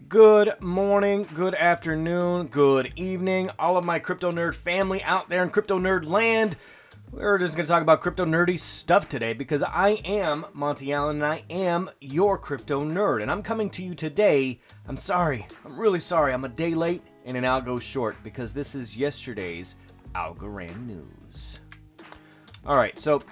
Good morning, good afternoon, good evening, all of my crypto nerd family out there in crypto nerd land. We're just going to talk about crypto nerdy stuff today because I am Monty Allen and I am your crypto nerd. And I'm coming to you today. I'm really sorry. I'm a day late and an algo short because this is yesterday's Algorand news. All right, so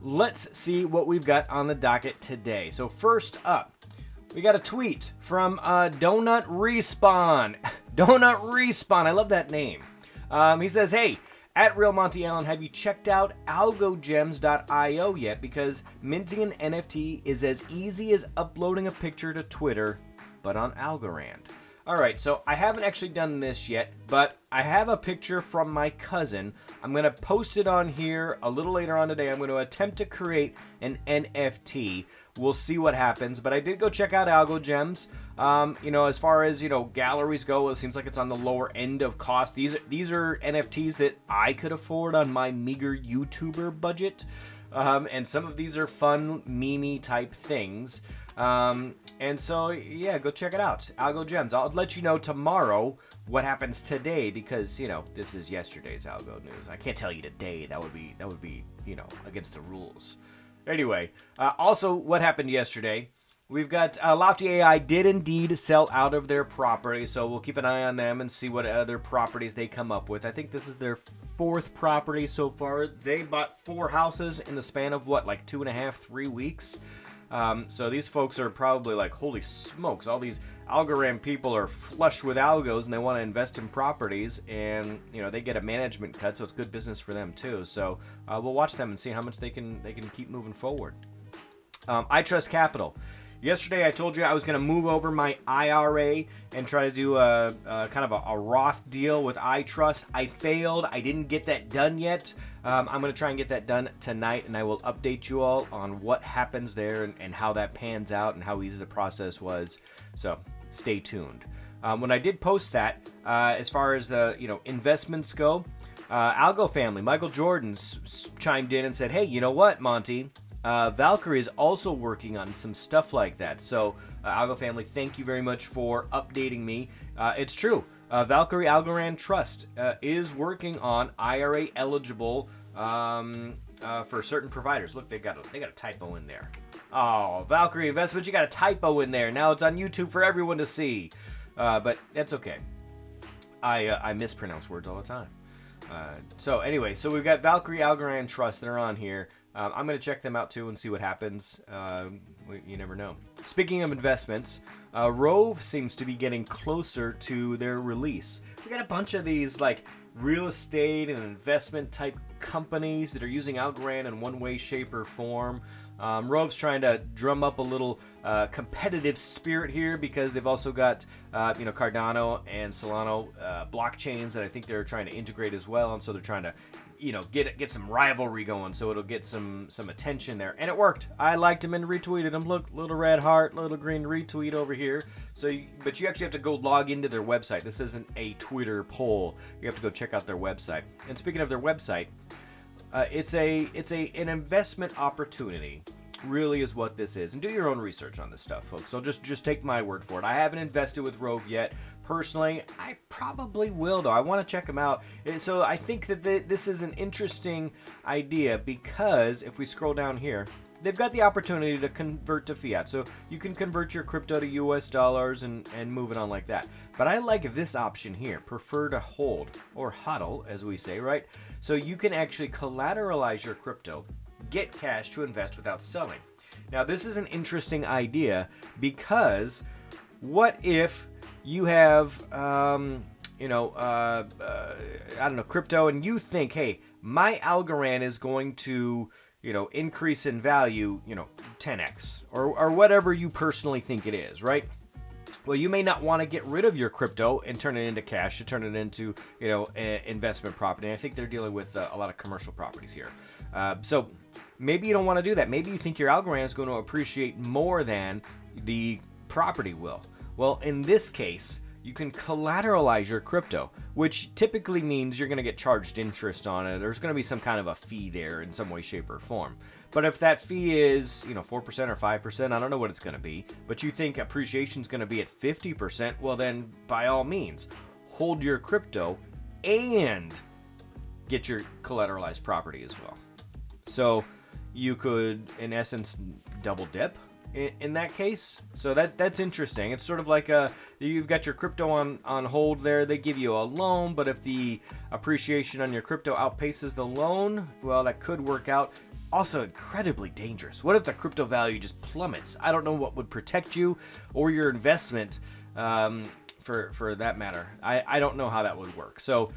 let's see what we've got on the docket today. So first up, we got a tweet from Donut Respawn. Donut Respawn, I love that name. He says, hey, at Real Monty Allen, have you checked out algogems.io yet? Because minting an NFT is as easy as uploading a picture to Twitter, but on Algorand. All right, so I haven't actually done this yet, but I have a picture from my cousin. I'm going to post it on here a little later on today. I'm going to attempt to create an NFT. We'll see what happens, but I did go check out AlgoGems. As far as, galleries go, it seems like it's on the lower end of cost. These are NFTs that I could afford on my meager YouTuber budget. And some of these are fun, meme type things. And so, yeah, go check it out. Algo Gems. I'll let you know tomorrow what happens today because, this is yesterday's Algo news. I can't tell you today. That would be, against the rules. Anyway, also what happened yesterday, we've got Lofty AI did indeed sell out of their property, so we'll keep an eye on them and see what other properties they come up with. I think this is their fourth property so far. They bought 4 houses in the span of, 2.5, 3 weeks? So these folks are probably like, holy smokes, all these Algorand people are flush with algos and they want to invest in properties and, they get a management cut, so it's good business for them too. So we'll watch them and see how much they can keep moving forward. I Trust Capital. Yesterday I told you I was going to move over my IRA and try to do a kind of a Roth deal with iTrust. I failed. I didn't get that done yet. I'm going to try and get that done tonight, and I will update you all on what happens there and how that pans out and how easy the process was. So stay tuned. When I did post that, as far as investments go, Algo family, Michael Jordan chimed in and said, hey, you know what, Monty? Valkyrie is also working on some stuff like that. So, Algo family, thank you very much for updating me. It's true. Valkyrie Algorand Trust is working on IRA eligible for certain providers. Look, they got a typo in there. Oh, Valkyrie Investments, you got a typo in there. Now it's on YouTube for everyone to see. But that's okay. I mispronounce words all the time. So we've got Valkyrie Algorand Trust that are on here. I'm going to check them out too and see what happens. You never know. Speaking of investments, Rove seems to be getting closer to their release. We got a bunch of these real estate and investment type companies that are using Algorand in one way, shape, or form. Rove's trying to drum up a little competitive spirit here because they've also got Cardano and Solana blockchains that I think they're trying to integrate as well, and so they're trying to get some rivalry going, so it'll get some attention there, and it worked. I liked him and retweeted him. Look, little red heart, little green retweet over here. But you actually have to go log into their website. This isn't a Twitter poll. You have to go check out their website. And speaking of their website, it's an investment opportunity, really is what this is. And do your own research on this stuff, folks. So just take my word for it. I haven't invested with Rove yet. Personally, I probably will, though. I want to check them out. So I think that this is an interesting idea because if we scroll down here, they've got the opportunity to convert to fiat. So you can convert your crypto to US dollars and move it on like that. But I like this option here, prefer to hold, or hodl, as we say, right? So you can actually collateralize your crypto, get cash to invest without selling. Now, this is an interesting idea because what if you have, crypto and you think, hey, my Algorand is going to, increase in value, 10x or whatever you personally think it is, right? Well, you may not want to get rid of your crypto and turn it into cash, to turn it into, investment property. And I think they're dealing with a lot of commercial properties here. So maybe you don't want to do that. Maybe you think your Algorand is going to appreciate more than the property will. Well, in this case, you can collateralize your crypto, which typically means you're going to get charged interest on it. There's going to be some kind of a fee there in some way, shape, or form. But if that fee is, 4% or 5%, I don't know what it's going to be, but you think appreciation is going to be at 50%, well then, by all means, hold your crypto and get your collateralized property as well. So you could, in essence, double dip in that case. So that's interesting. It's sort of like you've got your crypto on hold there. They give you a loan, but if the appreciation on your crypto outpaces the loan, well, that could work out. Also incredibly dangerous. What if the crypto value just plummets? I don't know what would protect you or your investment, for that matter. I don't know how that would work. So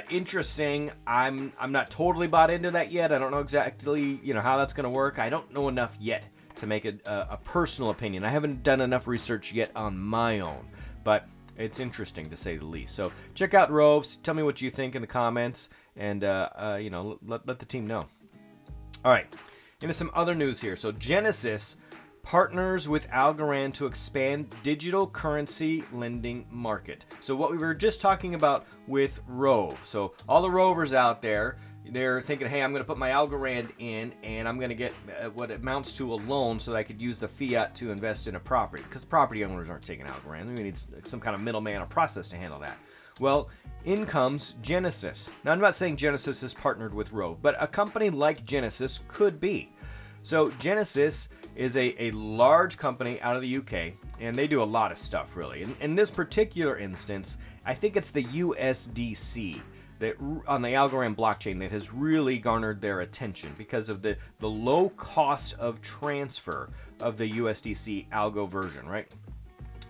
interesting. I'm not totally bought into that yet. I don't know exactly how that's going to work. I don't know enough yet to make a personal opinion. I haven't done enough research yet on my own, but it's interesting to say the least. So check out Roves. Tell me what you think in the comments, and let the team know. All right, into some other news here. So Genesis partners with Algorand to expand digital currency lending market. So what we were just talking about with Rove. So all the rovers out there, they're thinking, hey, I'm going to put my Algorand in, and I'm going to get what amounts to a loan so that I could use the Fiat to invest in a property, because property owners aren't taking Algorand. We need some kind of middleman or process to handle that. Well, in comes Genesis. Now, I'm not saying Genesis is partnered with Rove, but a company like Genesis could be. So Genesis is a large company out of the UK, and they do a lot of stuff, really. In this particular instance, I think it's the USDC that on the Algorand blockchain that has really garnered their attention because of the low cost of transfer of the USDC algo version, right?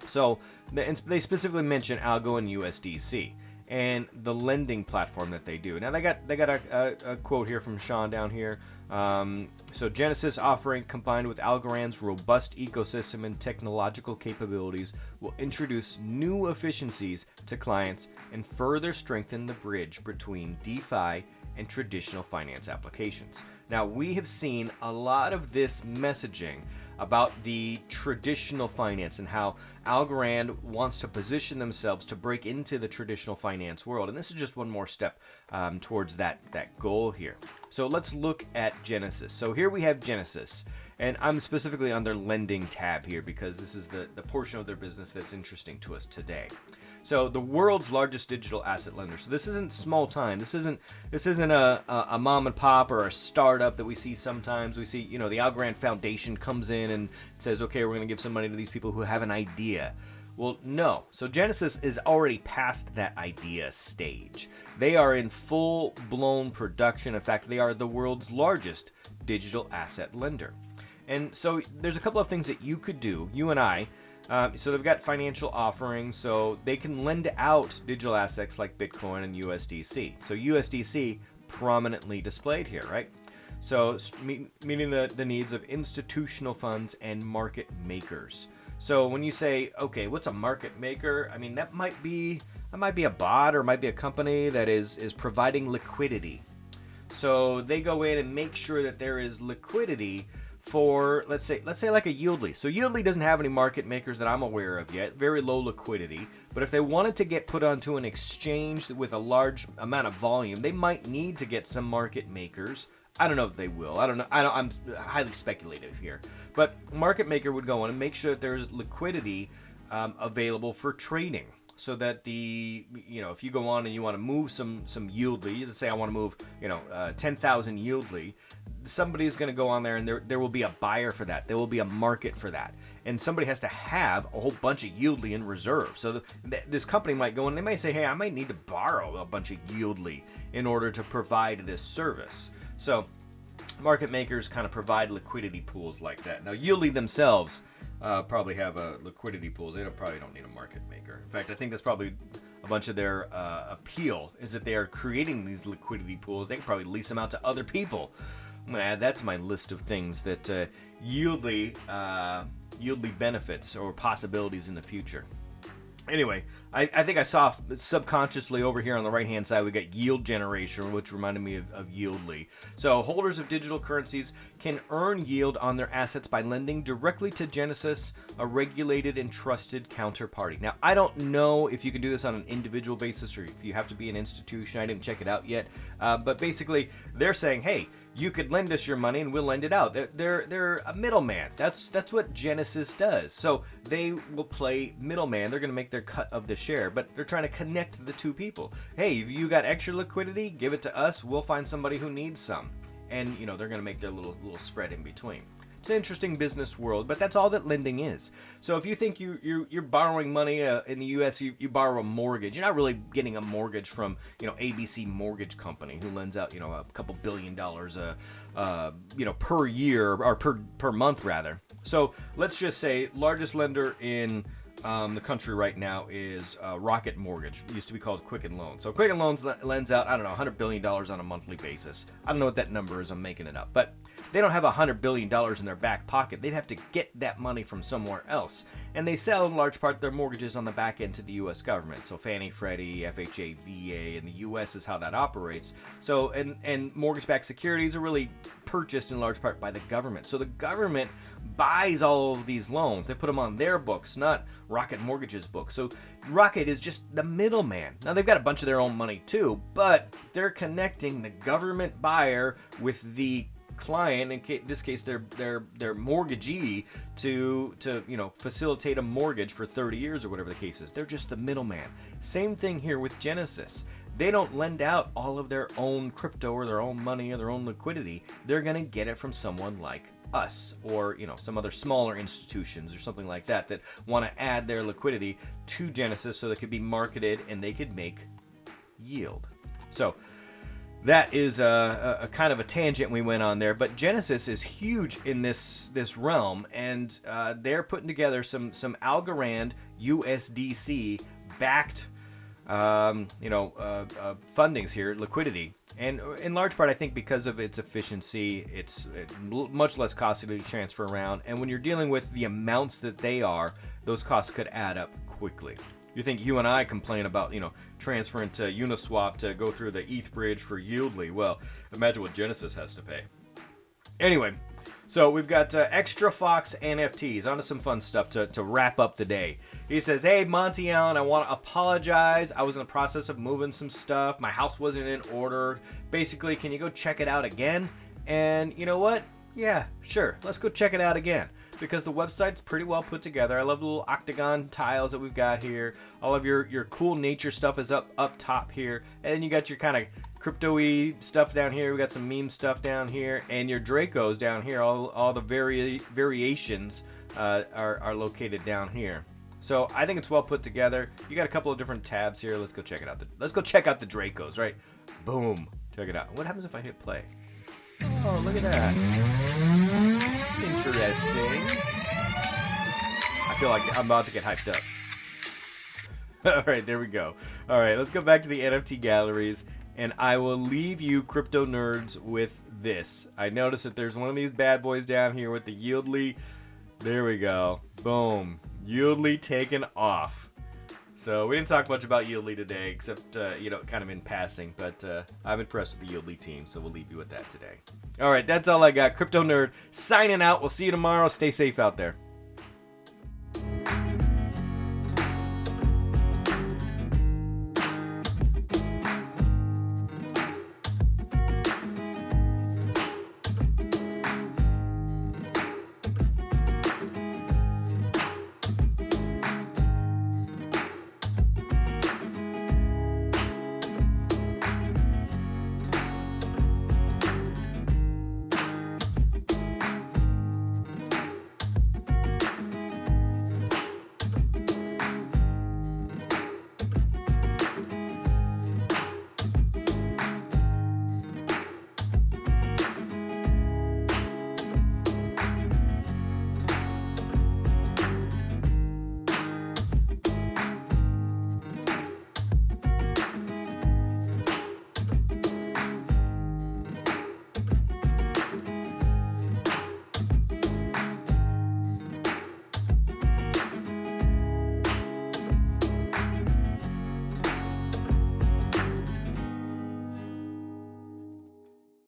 So they specifically mention algo and USDC and the lending platform that they do. Now they got a quote here from Sean down here. So Genesis offering combined with Algorand's robust ecosystem and technological capabilities will introduce new efficiencies to clients and further strengthen the bridge between DeFi and traditional finance applications. Now, we have seen a lot of this messaging about the traditional finance and how Algorand wants to position themselves to break into the traditional finance world. And this is just one more step towards that goal here. So let's look at Genesis. So here we have Genesis, and I'm specifically on their lending tab here because this is the portion of their business that's interesting to us today. So the world's largest digital asset lender. So this isn't small time. This isn't a mom and pop or a startup that we see sometimes. We see, the Algorand Foundation comes in and says, okay, we're going to give some money to these people who have an idea. Well, no. So Genesis is already past that idea stage. They are in full-blown production. In fact, they are the world's largest digital asset lender. And so there's a couple of things that you could do, you and I. So they've got financial offerings, so they can lend out digital assets like Bitcoin and USDC. So USDC prominently displayed here, right? So meeting the needs of institutional funds and market makers. So when you say, okay, what's a market maker? I mean, that might be a bot or it might be a company that is providing liquidity. So they go in and make sure that there is liquidity for, let's say like a Yieldly. So Yieldly doesn't have any market makers that I'm aware of yet, very low liquidity. But if they wanted to get put onto an exchange with a large amount of volume, they might need to get some market makers. I don't know if they will. I don't know. I'm highly speculative here. But market maker would go in and make sure that there's liquidity available for trading. So that if you go on and you want to move some Yieldly, let's say I want to move, 10,000 Yieldly, somebody is going to go on there and there will be a buyer for that. There will be a market for that. And somebody has to have a whole bunch of Yieldly in reserve. So this company might go in and they might say, hey, I might need to borrow a bunch of Yieldly in order to provide this service. So market makers kind of provide liquidity pools like that. Now, Yieldly themselves probably have liquidity pools. They probably don't need a market maker. In fact, I think that's probably a bunch of their appeal is that they are creating these liquidity pools. They can probably lease them out to other people. I'm going to add that to my list of things that Yieldly benefits or possibilities in the future. Anyway, I think I saw subconsciously over here on the right-hand side, we got yield generation, which reminded me of Yieldly. So holders of digital currencies can earn yield on their assets by lending directly to Genesis, a regulated and trusted counterparty. Now, I don't know if you can do this on an individual basis or if you have to be an institution. I didn't check it out yet. But basically, they're saying, hey, you could lend us your money and we'll lend it out. They're a middleman. That's what Genesis does. So they will play middleman. They're going to make their cut of the share, but they're trying to connect the two people. Hey, if you got extra liquidity, give it to us. We'll find somebody who needs some. And, they're going to make their little spread in between. It's an interesting business world, but that's all that lending is. So if you think you're borrowing money in the U.S., you borrow a mortgage. You're not really getting a mortgage from ABC Mortgage Company, who lends out a couple $1 billion per year or per month rather. So let's just say largest lender in the country right now is Rocket Mortgage. It used to be called Quicken Loans. So Quicken Loans lends out, $100 billion on a monthly basis. I don't know what that number is. I'm making it up. But they don't have $100 billion in their back pocket. They'd have to get that money from somewhere else. And they sell, in large part, their mortgages on the back end to the U.S. government. So Fannie, Freddie, FHA, VA, and the U.S. is how that operates. So, and mortgage-backed securities are really purchased in large part by the government. So the government buys all of these loans. They put them on their books, not Rocket Mortgage's books. So Rocket is just the middleman. Now they've got a bunch of their own money too, but they're connecting the government buyer with the client, in this case their mortgagee, to facilitate a mortgage for 30 years or whatever the case is. They're just the middleman. Same thing here with Genesis. They don't lend out all of their own crypto or their own money or their own liquidity. They're going to get it from someone like us or some other smaller institutions or something like that want to add their liquidity to Genesis so they could be marketed and they could make yield. So that is a kind of a tangent we went on there, but Genesis is huge in this realm, and they're putting together some Algorand USDC backed fundings here, liquidity. And in large part, I think because of its efficiency, it's much less costly to transfer around. And when you're dealing with the amounts that they are, those costs could add up quickly. You think you and I complain about, transferring to Uniswap to go through the ETH bridge for Yieldly. Well, imagine what Genesis has to pay. Anyway, so we've got Extra Fox NFTs. On to some fun stuff to wrap up the day. He says, hey, Monty Allen, I want to apologize. I was in the process of moving some stuff. My house wasn't in order. Basically, can you go check it out again? And you know what? Yeah, sure. Let's go check it out again, because the website's pretty well put together. I love the little octagon tiles that we've got here. All of your cool nature stuff is up top here. And then you got your kind of crypto-y stuff down here. We got some meme stuff down here. And your Dracos down here. All the variations are located down here. So I think it's well put together. You got a couple of different tabs here. Let's go check it out. Let's go check out the Dracos, right? Boom. Check it out. What happens if I hit play? Oh, look at that. Interesting. I feel like I'm about to get hyped up. All right, there we go. All right, let's go back to the NFT galleries, and I will leave you crypto nerds with this. I noticed that there's one of these bad boys down here with the Yieldly. There we go. Boom. Yieldly taken off. So we didn't talk much about Yieldly today, except, kind of in passing. But I'm impressed with the Yieldly team, so we'll leave you with that today. All right, that's all I got. Crypto Nerd signing out. We'll see you tomorrow. Stay safe out there.